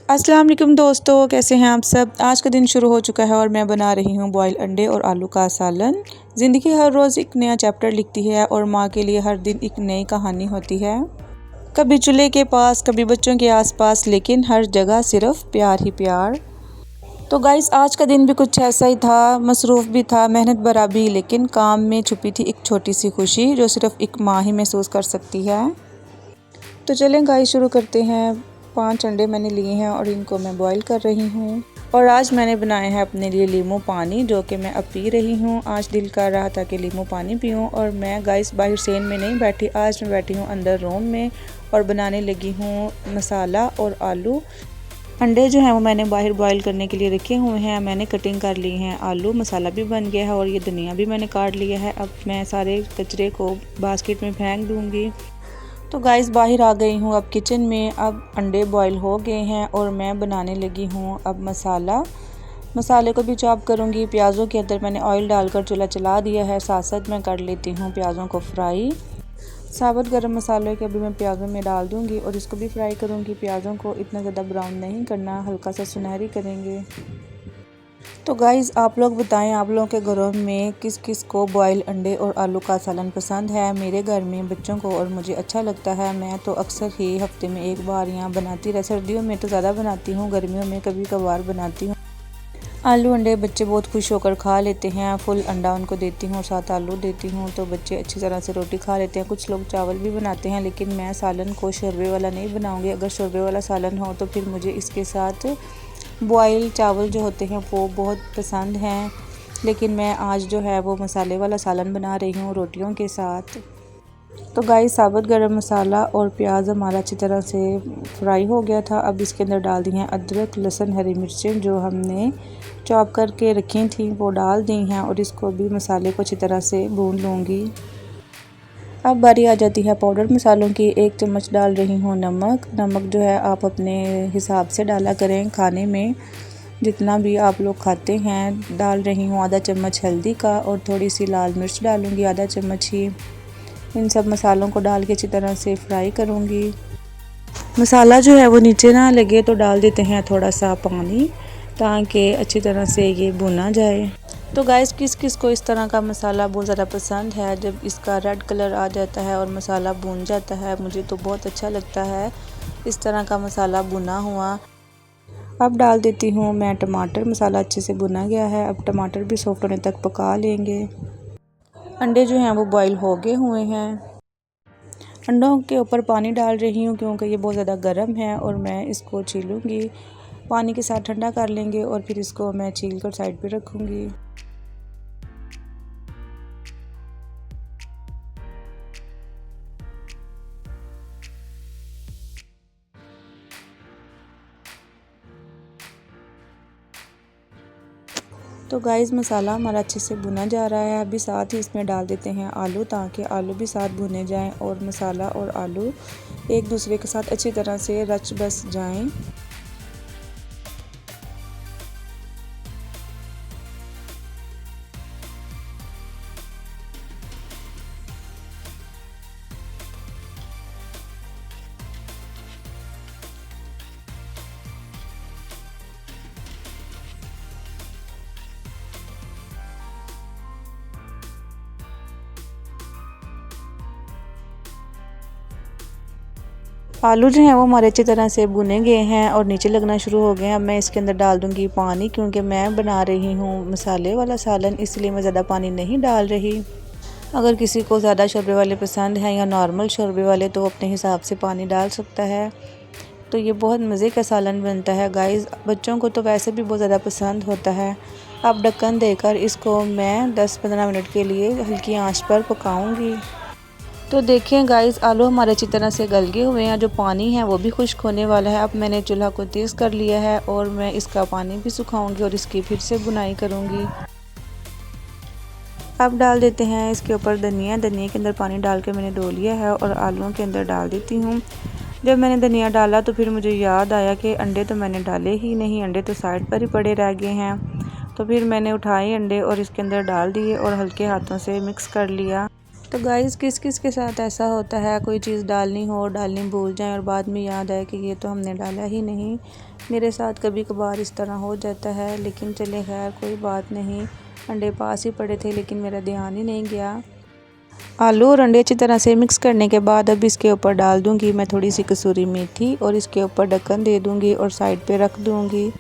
अस्सलाम वालेकुम दोस्तों, कैसे हैं आप सब। आज का दिन शुरू हो चुका है और मैं बना रही हूँ बॉयल अंडे और आलू का सालन। ज़िंदगी हर रोज़ एक नया चैप्टर लिखती है और माँ के लिए हर दिन एक नई कहानी होती है। कभी चूल्हे के पास, कभी बच्चों के आसपास, लेकिन हर जगह सिर्फ प्यार ही प्यार। तो गाइस, आज का दिन भी कुछ ऐसा ही था। मसरूफ़ भी था, मेहनत भरा भी, लेकिन काम में छुपी थी एक छोटी सी खुशी जो सिर्फ एक माँ ही महसूस कर सकती है। तो चलें गाइस, शुरू करते हैं। 5 अंडे मैंने लिए हैं और इनको मैं बॉईल कर रही हूँ। और आज मैंने बनाया है अपने लिए लीमू पानी, जो कि मैं अब पी रही हूँ। आज दिल कर रहा था कि लीमू पानी पीऊँ। और मैं गाइस बाहर सेन में नहीं बैठी, आज मैं बैठी हूँ अंदर रूम में और बनाने लगी हूँ मसाला और आलू। अंडे जो हैं वो मैंने बाहर बॉईल करने के लिए रखे हुए हैं। मैंने कटिंग कर ली हैं आलू, मसाला भी बन गया है और ये धनिया भी मैंने काट लिया है। अब मैं सारे कचरे को बास्केट में फेंक दूँगी। तो गाइस, बाहर आ गई हूँ अब किचन में। अब अंडे बॉईल हो गए हैं और मैं बनाने लगी हूँ अब मसाले को भी चॉप करूँगी। प्याज़ों के अंदर मैंने ऑयल डालकर चूल्हा चला दिया है। साथ साथ मैं कर लेती हूँ प्याज़ों को फ्राई। साबुत गरम मसाले के अभी मैं प्याज़ों में डाल दूँगी और इसको भी फ्राई करूँगी। प्याज़ों को इतना ज़्यादा ब्राउन नहीं करना, हल्का सा सुनहरी करेंगे। तो गाइज़, आप लोग बताएं, आप लोगों के घरों में किस किस को बॉयल अंडे और आलू का सालन पसंद है। मेरे घर में बच्चों को और मुझे अच्छा लगता है। मैं तो अक्सर ही हफ्ते में एक बार यहाँ बनाती रह। सर्दियों में तो ज़्यादा बनाती हूँ, गर्मियों में कभी कभार बनाती हूँ। आलू अंडे बच्चे बहुत खुश होकर खा लेते हैं। फुल अंडा उनको देती हूँ, साथ आलू देती हूँ, तो बच्चे अच्छी तरह से रोटी खा लेते हैं। कुछ लोग चावल भी बनाते हैं, लेकिन मैं सालन को शोरबे वाला नहीं बनाऊँगी। अगर शोरबे वाला सालन हो तो फिर मुझे इसके साथ बॉयल चावल जो होते हैं वो बहुत पसंद हैं। लेकिन मैं आज जो है वो मसाले वाला सालन बना रही हूँ रोटियों के साथ। तो गाइस, साबुत गरम मसाला और प्याज हमारा अच्छी तरह से फ्राई हो गया था। अब इसके अंदर डाल दी हैं अदरक, लहसुन, हरी मिर्चें जो हमने चॉप करके रखी थी वो डाल दी हैं और इसको भी मसाले को अच्छी तरह से भून लूँगी। अब बारी आ जाती है पाउडर मसालों की। 1 चम्मच डाल रही हूँ नमक जो है आप अपने हिसाब से डाला करें, खाने में जितना भी आप लोग खाते हैं। डाल रही हूँ आधा चम्मच हल्दी का और थोड़ी सी लाल मिर्च डालूँगी, आधा चम्मच ही। इन सब मसालों को डाल के अच्छी तरह से फ्राई करूँगी। मसाला जो है वो नीचे ना लगे तो डाल देते हैं थोड़ा सा पानी, ताकि अच्छी तरह से ये भुना जाए। तो गाइस, किस किस को इस तरह का मसाला बहुत ज़्यादा पसंद है, जब इसका रेड कलर आ जाता है और मसाला भून जाता है। मुझे तो बहुत अच्छा लगता है इस तरह का मसाला भुना हुआ। अब डाल देती हूँ मैं टमाटर। मसाला अच्छे से भुना गया है। अब टमाटर भी सॉफ्ट होने तक पका लेंगे। अंडे जो हैं वो बॉईल हो गए हुए हैं। अंडों के ऊपर पानी डाल रही हूँ क्योंकि ये बहुत ज़्यादा गर्म है और मैं इसको छीलूँगी। पानी के साथ ठंडा कर लेंगे और फिर इसको मैं छील कर साइड पे रखूँगी। तो गाइस, मसाला हमारा अच्छे से भुना जा रहा है। अभी साथ ही इसमें डाल देते हैं आलू, ताकि आलू भी साथ भुने जाएं और मसाला और आलू एक दूसरे के साथ अच्छी तरह से रच बस जाएं। आलू जो हैं वो हमारे अच्छी तरह से भुने गए हैं और नीचे लगना शुरू हो गए हैं। अब मैं इसके अंदर डाल दूंगी पानी, क्योंकि मैं बना रही हूँ मसाले वाला सालन, इसलिए मैं ज़्यादा पानी नहीं डाल रही। अगर किसी को ज़्यादा शोरबे वाले पसंद हैं या नॉर्मल शोरबे वाले, तो अपने हिसाब से पानी डाल सकता है। तो ये बहुत मज़े का सालन बनता है गाइस। बच्चों को तो वैसे भी बहुत ज़्यादा पसंद होता है। अब ढक्कन देकर इसको मैं 10-15 मिनट के लिए हल्की आंच पर पकाऊंगी। तो देखें गाइस, आलू हमारे अच्छी तरह से गल गए हुए हैं। जो पानी है वो भी खुश्क होने वाला है। अब मैंने चूल्हा को तेज़ कर लिया है और मैं इसका पानी भी सुखाऊंगी और इसकी फिर से बुनाई करूंगी। अब डाल देते हैं इसके ऊपर धनिया के अंदर पानी डाल के मैंने धो लिया है और आलूओं के अंदर डाल देती हूँ। जब मैंने धनिया डाला तो फिर मुझे याद आया कि अंडे तो मैंने डाले ही नहीं, अंडे तो साइड पर ही पड़े रह गए हैं। तो फिर मैंने उठाए अंडे और इसके अंदर डाल दिए और हल्के हाथों से मिक्स कर लिया। तो गाइस, किस किस के साथ ऐसा होता है, कोई चीज़ डालनी भूल जाएं और बाद में याद आए कि ये तो हमने डाला ही नहीं। मेरे साथ कभी कभार इस तरह हो जाता है, लेकिन चले खैर कोई बात नहीं। अंडे पास ही पड़े थे लेकिन मेरा ध्यान ही नहीं गया। आलू और अंडे अच्छी तरह से मिक्स करने के बाद अब इसके ऊपर डाल दूंगी मैं थोड़ी सी कसूरी मेथी और इसके ऊपर ढक्कन दे दूंगी और साइड पे रख दूंगी।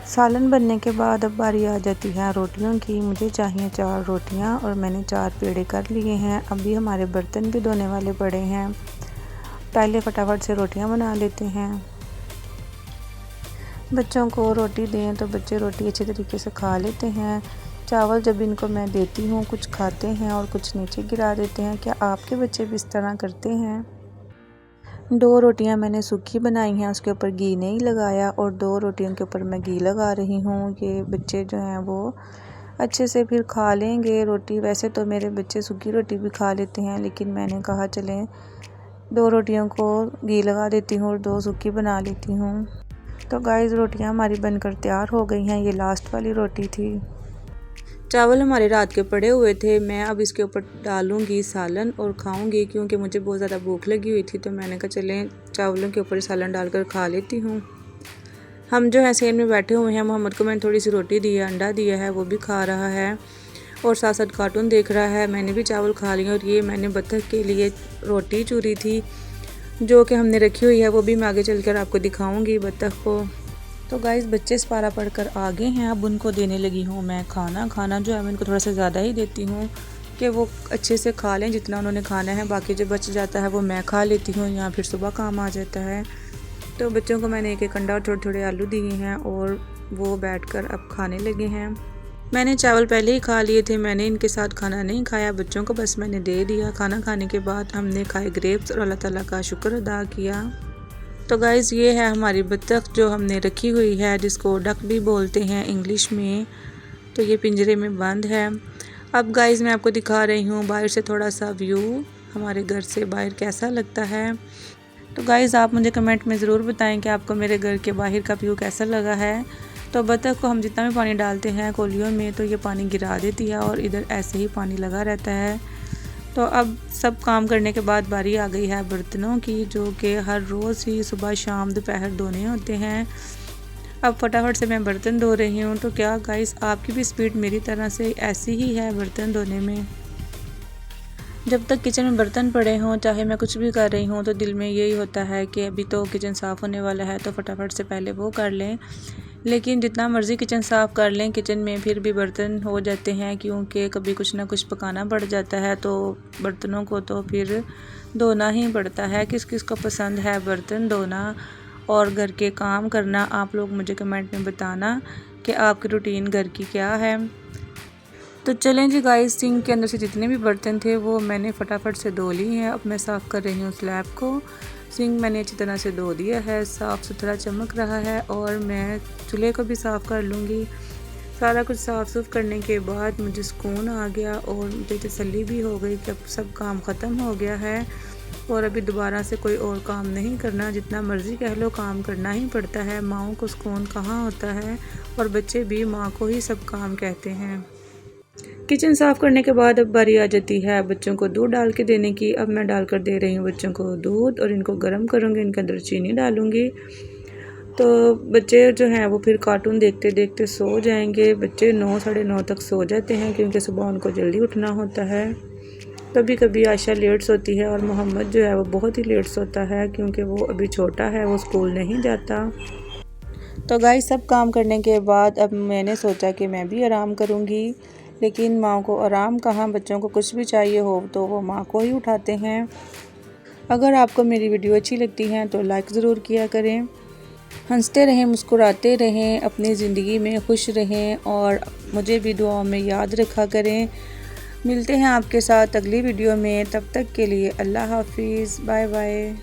सालन बनने के बाद अब बारी आ जाती है रोटियों की। मुझे चाहिए 4 रोटियां और मैंने 4 पेड़े कर लिए हैं। अभी हमारे बर्तन भी धोने वाले पड़े हैं, पहले फटाफट से रोटियां बना लेते हैं। बच्चों को रोटी दें तो बच्चे रोटी अच्छे तरीके से खा लेते हैं। चावल जब इनको मैं देती हूँ कुछ खाते हैं और कुछ नीचे गिरा देते हैं। क्या आपके बच्चे भी इस तरह करते हैं? 2 रोटियां मैंने सूखी बनाई हैं, उसके ऊपर घी नहीं लगाया और 2 रोटियों के ऊपर मैं घी लगा रही हूँ। ये बच्चे जो हैं वो अच्छे से फिर खा लेंगे रोटी। वैसे तो मेरे बच्चे सूखी रोटी भी खा लेते हैं, लेकिन मैंने कहा चलें 2 रोटियों को घी लगा देती हूँ और 2 सूखी बना लेती हूँ। तो गाइस रोटियां हमारी बनकर तैयार हो गई हैं। ये लास्ट वाली रोटी थी। चावल हमारे रात के पड़े हुए थे। मैं अब इसके ऊपर डालूंगी सालन और खाऊंगी, क्योंकि मुझे बहुत ज़्यादा भूख लगी हुई थी। तो मैंने कहा चलें चावलों के ऊपर सालन डालकर खा लेती हूँ। हम जो है सेन में बैठे हुए हैं। मोहम्मद को मैंने थोड़ी सी रोटी दी है, अंडा दिया है, वो भी खा रहा है और साथ साथ कार्टून देख रहा है। मैंने भी चावल खा लिए और ये मैंने बत्तख के लिए रोटी चूरी थी जो कि हमने रखी हुई है, वो भी मैं आगे चलकर आपको दिखाऊंगी बत्तख को। तो गाइस बच्चे पारा पढ़कर आ गए हैं। अब उनको देने लगी हूँ मैं खाना जो है मैं उनको थोड़ा सा ज़्यादा ही देती हूँ कि वो अच्छे से खा लें जितना उन्होंने खाना है। बाकी जो बच जाता है वो मैं खा लेती हूँ, या फिर सुबह काम आ जाता है। तो बच्चों को मैंने एक अंडा और थोड़े थोड़े आलू दिए हैं और वो बैठकर अब खाने लगे हैं। मैंने चावल पहले ही खा लिए थे, मैंने इनके साथ खाना नहीं खाया, बच्चों को बस मैंने दे दिया। खाना खाने के बाद हमने खाए ग्रेप्स और अल्लाह ताला का शुक्र अदा किया। तो गाइज़ ये है हमारी बत्तख जो हमने रखी हुई है, जिसको डक भी बोलते हैं इंग्लिश में। तो ये पिंजरे में बंद है। अब गाइज़ मैं आपको दिखा रही हूँ बाहर से थोड़ा सा व्यू, हमारे घर से बाहर कैसा लगता है। तो गाइज़ आप मुझे कमेंट में ज़रूर बताएं कि आपको मेरे घर के बाहर का व्यू कैसा लगा है। तो बत्तख को हम जितना भी पानी डालते हैं कोलियों में तो ये पानी गिरा देती है और इधर ऐसे ही पानी लगा रहता है। तो अब सब काम करने के बाद बारी आ गई है बर्तनों की, जो कि हर रोज़ ही सुबह शाम दोपहर धोने होते हैं। अब फटाफट से मैं बर्तन धो रही हूँ। तो क्या गाइस आपकी भी स्पीड मेरी तरह से ऐसी ही है बर्तन धोने में? जब तक किचन में बर्तन पड़े हों, चाहे मैं कुछ भी कर रही हूँ, तो दिल में यही होता है कि अभी तो किचन साफ़ होने वाला है तो फटाफट से पहले वो कर लें। लेकिन जितना मर्ज़ी किचन साफ़ कर लें, किचन में फिर भी बर्तन हो जाते हैं, क्योंकि कभी कुछ ना कुछ पकाना पड़ जाता है। तो बर्तनों को तो फिर धोना ही पड़ता है। किस किस को पसंद है बर्तन धोना और घर के काम करना? आप लोग मुझे कमेंट में बताना कि आपकी रूटीन घर की क्या है। तो चलें जी गाइस, सिंक के अंदर से जितने भी बर्तन थे वो मैंने फटाफट से धो लिए हैं। अब मैं साफ़ कर रही हूँ स्लैब को। सिंक मैंने अच्छी तरह से धो दिया है, साफ़ सुथरा चमक रहा है। और मैं चूल्हे को भी साफ़ कर लूँगी। सारा कुछ साफ़ सुफ करने के बाद मुझे सुकून आ गया और मुझे तसल्ली भी हो गई कि अब सब काम ख़त्म हो गया है और अभी दोबारा से कोई और काम नहीं करना। जितना मर्ज़ी कह लो काम करना ही पड़ता है। माँओं को सुकून कहाँ होता है, और बच्चे भी माँ को ही सब काम कहते हैं। किचन साफ़ करने के बाद अब बारी आ जाती है बच्चों को दूध डाल के देने की। अब मैं डालकर दे रही हूँ बच्चों को दूध और इनको गर्म करूँगी, इनके अंदर चीनी डालूँगी। तो बच्चे जो हैं वो फिर कार्टून देखते देखते सो जाएंगे। बच्चे 9 साढ़े 9 तक सो जाते हैं, क्योंकि सुबह उनको जल्दी उठना होता है। कभी कभी आयशा लेट सोती है और मोहम्मद जो है वो बहुत ही लेट सोता है, क्योंकि वो अभी छोटा है, वो स्कूल नहीं जाता। तो गाइस सब काम करने के बाद अब मैंने सोचा कि मैं भी आराम करूँगी, लेकिन माँ को आराम कहाँ, बच्चों को कुछ भी चाहिए हो तो वो माँ को ही उठाते हैं। अगर आपको मेरी वीडियो अच्छी लगती है तो लाइक ज़रूर किया करें। हंसते रहें, मुस्कुराते रहें, अपनी ज़िंदगी में खुश रहें और मुझे भी दुआओं में याद रखा करें। मिलते हैं आपके साथ अगली वीडियो में, तब तक के लिए अल्लाह हाफिज़, बाय बाय।